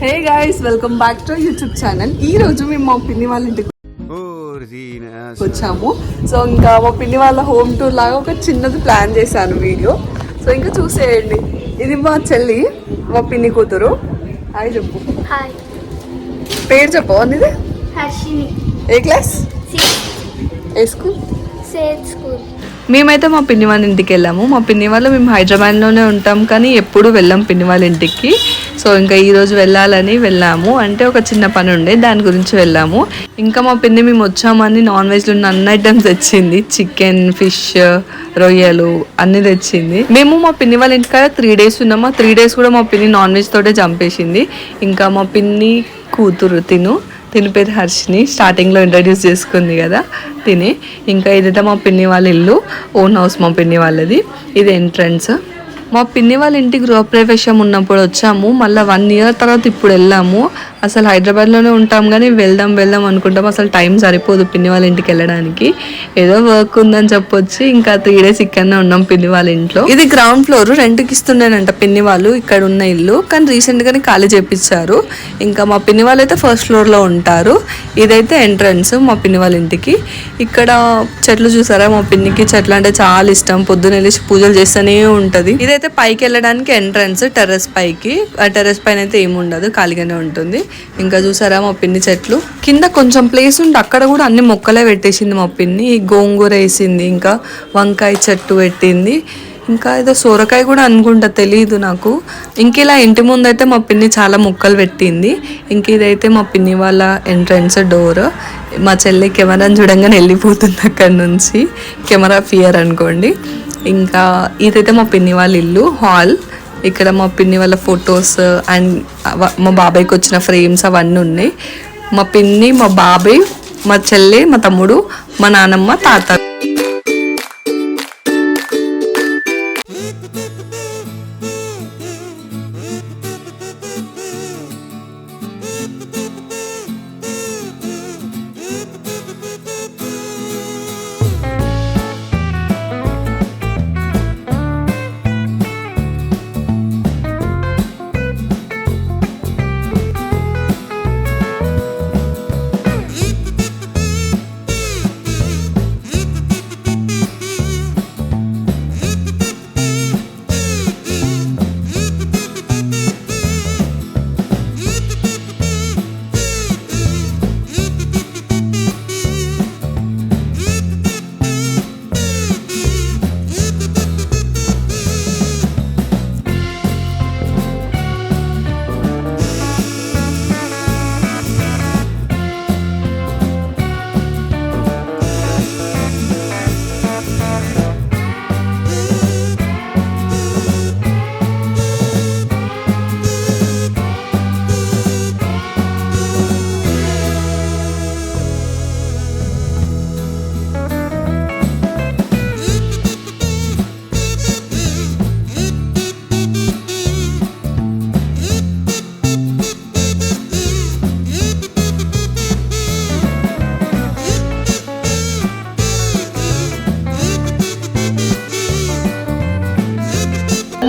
Hey guys, welcome back to YouTube channel. ఈ రోజు మేము మా పిన్ని వాళ్ళ ఇంటికి వచ్చాము. సో ఇంకా మా పిన్ని వాళ్ళ హోమ్ టూర్ లాగా ఒక చిన్నది ప్లాన్ చేశాను వీడియో. సో ఇంకా చూసేయండి. ఇది మా చెల్లి, మా పిన్ని కూతురు. హాయ్ చెప్పు. హాయ్. పేరు చెప్పు. అనేది హర్షిని. ఏ క్లాస్? ఏ స్కూల్? సేత్ స్కూల్. మేమైతే మా పిన్ని వాళ్ళ ఇంటికి వెళ్ళాము. మా పిన్ని వాళ్ళు మేము హైదరాబాద్లోనే ఉంటాం, కానీ ఎప్పుడు వెళ్ళాం పిన్ని వాళ్ళ ఇంటికి. సో ఇంకా ఈరోజు వెళ్ళాలని వెళ్ళాము. అంటే ఒక చిన్న పని ఉండే, దాని గురించి వెళ్ళాము. ఇంకా మా పిన్ని మేము వచ్చామని నాన్ వెజ్లో ఉన్న అన్ని ఐటమ్స్ తెచ్చింది. చికెన్, ఫిష్, రొయ్యలు అన్నీ తెచ్చింది. మేము మా పిన్ని వాళ్ళ ఇంటికాడ 3 days ఉన్నాము. 3 days కూడా మా పిన్ని నాన్ వెజ్ తోటే చంపేసింది. ఇంకా మా పిన్ని కూతురు తిని పేరు హర్షిని, స్టార్టింగ్లో ఇంట్రడ్యూస్ చేసుకుంది కదా తిని. ఇంకా ఇదైతే మా పిన్ని వాళ్ళ ఇల్లు, ఓన్ హౌస్ మా పిన్ని వాళ్ళది. ఇది ఎంట్రన్స్. మా పిన్ని వాళ్ళ ఇంటికి గృహప్రవేశం ఉన్నప్పుడు వచ్చాము. మళ్ళీ 1 year తర్వాత ఇప్పుడు వెళ్ళాము. అసలు హైదరాబాద్లోనే ఉంటాం, కానీ వెళ్దాం అనుకుంటాం. అసలు టైం సరిపోదు పిన్ని వాళ్ళ ఇంటికి వెళ్ళడానికి. ఏదో వర్క్ ఉందని చెప్పొచ్చి ఇంకా 3 days ఇక్కడనే ఉన్నాం పిన్ని వాళ్ళ ఇంట్లో. ఇది గ్రౌండ్ ఫ్లోర్, రెంట్కి ఇస్తుండేనంట పిన్ని వాళ్ళు ఇక్కడ ఉన్న ఇల్లు, కానీ రీసెంట్గానే ఖాళీ చేపించారు. ఇంకా మా పిన్ని వాళ్ళు అయితే 1st floorలో ఉంటారు. ఇదైతే ఎంట్రన్స్ మా పిన్ని వాళ్ళ ఇంటికి. ఇక్కడ చెట్లు చూసారా, మా పిన్నికి చెట్లు అంటే చాలా ఇష్టం. పొద్దున్న వెళ్ళి పూజలు చేస్తూనే ఉంటుంది. ఇదైతే పైకి వెళ్ళడానికి ఎంట్రన్స్, టెర్రస్ పైకి. ఆ టెర్రస్ పైన అయితే ఏమి ఉండదు, ఖాళీగానే ఉంటుంది. ఇంకా చూసారా మా పిన్ని చెట్లు. కింద కొంచెం ప్లేస్ ఉంటే అక్కడ కూడా అన్ని మొక్కలే పెట్టేసింది మా పిన్ని. గోంగూర వేసింది, ఇంకా వంకాయ చెట్టు పెట్టింది, ఇంకా ఏదో సోరకాయ కూడా అనుకుంటా, తెలీదు నాకు. ఇంక ఇలా ఇంటి ముందైతే మా పిన్ని చాలా మొక్కలు పెట్టింది. ఇంక ఇదైతే మా పిన్ని వాళ్ళ ఎంట్రన్స్ డోర్. మా చెల్లి కెమెరాని చూడంగానే వెళ్ళిపోతుంది అక్కడ నుంచి. కెమెరా ఫియర్ అనుకోండి. ఇంకా ఇదైతే మా పిన్ని వాళ్ళ ఇల్లు, హాల్. ఇక్కడ మా పిన్ని వాళ్ళ ఫొటోస్ అండ్ మా బాబాయ్కి వచ్చిన ఫ్రేమ్స్ అవన్నీ ఉన్నాయి. మా పిన్ని, మా బాబాయ్, మా చెల్లి, మా తమ్ముడు, మా నానమ్మ, తాత.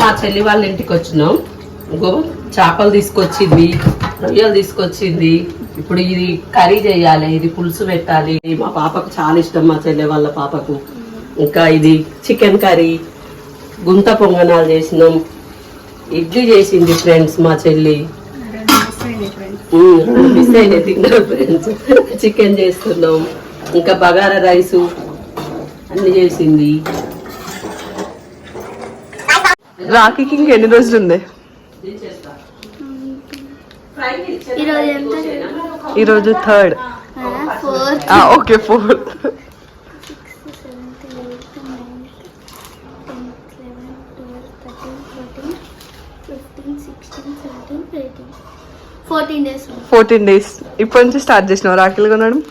మా చెల్లి వాళ్ళ ఇంటికి వచ్చినాం. ఇంకో చేపలు తీసుకొచ్చింది, రొయ్యలు తీసుకొచ్చింది. ఇప్పుడు ఇది కర్రీ చేయాలి, ఇది పులుసు పెట్టాలి. మా పాపకు చాలా ఇష్టం, మా చెల్లి వాళ్ళ పాపకు. ఇంకా ఇది చికెన్ కర్రీ, గుంత పొంగనాలు చేసినాం, ఇడ్లీ చేసింది ఫ్రెండ్స్ మా చెల్లి. 2 మిస్ అయినాయి తిన్నారు ఫ్రెండ్స్. చికెన్ చేస్తున్నాం, ఇంకా బగారా రైసు అన్ని చేసింది. రాఖీకి ఇంకెన్ని రోజులు ఉంది? ఈరోజు 3rd. Okay, 4th. 14 days. ఇప్పటి నుంచి స్టార్ట్ చేసినావు రాఖీలు కొనడం?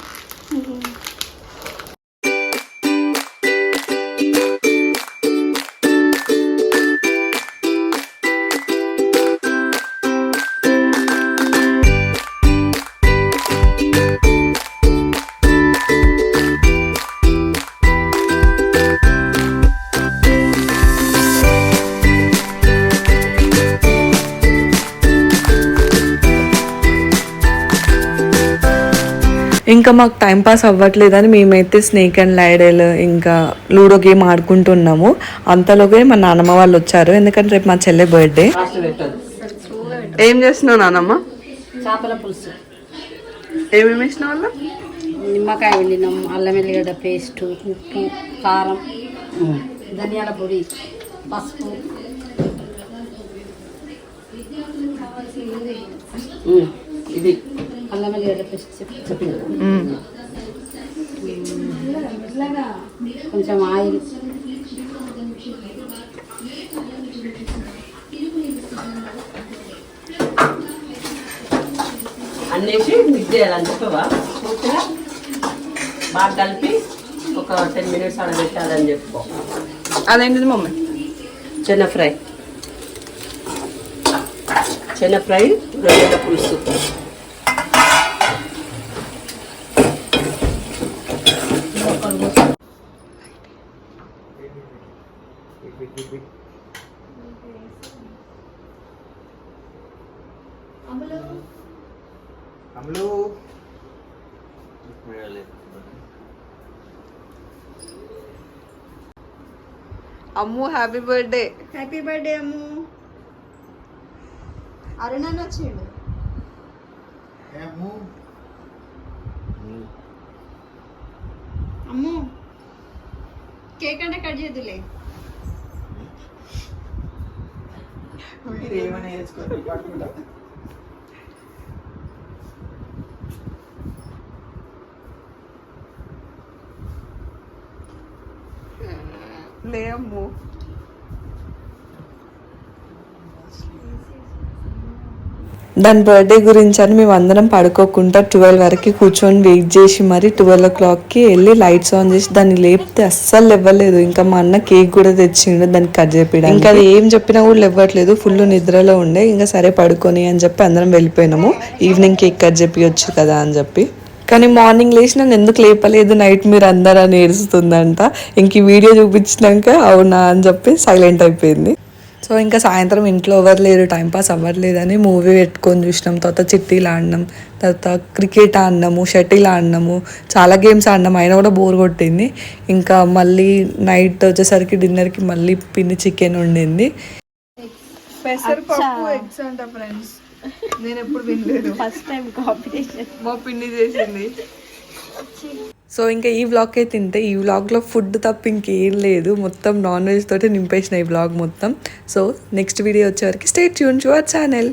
ఇంకా మాకు టైం పాస్ అవ్వట్లేదని మేమైతే స్నేక్ అండ్ ల్యాడర్ ఇంకా లూడో గేమ్ ఆడుకుంటున్నాము. అంతలోనే మా నాన్నమ్మ వాళ్ళు వచ్చారు, ఎందుకంటే రేపు మా చెల్లె బర్త్డే. లాస్ట్ పెట్టదు. ఏం చేస్తున్నావు నాన్నమ్మ? చేపల పులుసు, ఏమేమి వేసిన వాళ్ళ? నిమ్మకాయ వండినాం, అల్లం ఎల్లిగడ్డ పేస్ట్, ఉప్పు, కారం, ధనియాల పొడి, పసుపు. ఇది అల్లం ఎల్లిగడ్డ పేస్ట్ చెప్పింది. కొంచెం ఆయిల్, అన్నేసి మిక్స్ చేయాలని చెప్పవా? పూర్తిగా బాగా కలిపి ఒక 10 minutes అలా పెట్టాలని చెప్పుకో. అదేంటిది మమ్మీ? చెన్న ఫ్రై, రొయ్యల పులుసు. అమ్ము హ్యాపీ బర్త్డే. హ్యాపీ బర్త్డే అమ్ము. అరుణ వచ్చిండు. అమ్ము కేక్ అంటే కట్ చేద్దులే. లే అమ్ము. దాని బర్త్డే గురించి అని మేము అందరం పడుకోకుండా 12 వరకు కూర్చొని వెయిట్ చేసి మరి 12 o'clockకి వెళ్ళి లైట్స్ ఆన్ చేసి దాన్ని లేపితే అస్సలు ఇవ్వలేదు. ఇంకా మా అన్న కేక్ కూడా తెచ్చిండు దానికి కట్ చేయడానికి. ఇంకా అది ఏం చెప్పినా కూడా ఇవ్వట్లేదు, ఫుల్ నిద్రలో ఉండే. ఇంకా సరే పడుకొని అని చెప్పి అందరం వెళ్ళిపోయినాము. ఈవినింగ్ కేక్ కట్ చెప్పియొచ్చు కదా అని చెప్పి. కానీ మార్నింగ్ లేచి నన్ను ఎందుకు లేపలేదు నైట్ మీరు అందరూ అని ఏడుస్తుందంట. ఇంక ఈ వీడియో చూపించినాక అవునా అని చెప్పి సైలెంట్ అయిపోయింది. సో ఇంకా సాయంత్రం ఇంట్లో ఎవరు లేరు, టైంపాస్ అవ్వట్లేదని మూవీ పెట్టుకొని చూసినాం. తర్వాత చిట్టీలు ఆడినాం, తర్వాత క్రికెట్ ఆడినాము, షటిల్ ఆడినాము, చాలా గేమ్స్ ఆడినాం. అయినా కూడా బోర్ కొట్టింది. ఇంకా మళ్ళీ నైట్ వచ్చేసరికి డిన్నర్కి మళ్ళీ పిన్ని చికెన్ వండింది. పెసరపప్పు ఎగ్స్ అంట ఫ్రెండ్స్, నేను ఎప్పుడు వినలేదు, ఫస్ట్ టైం కాంబినేషన్ మా పిన్ని చేసింది. సో ఇంకా ఈ వ్లాగ్ అయితే తింటే ఈ వ్లాగ్లో ఫుడ్ తప్ప ఇంకేం లేదు, మొత్తం నాన్ వెజ్ తోటి నింపేసిన ఈ వ్లాగ్ మొత్తం. సో నెక్స్ట్ వీడియో వచ్చేవరకు stay tune to our channel.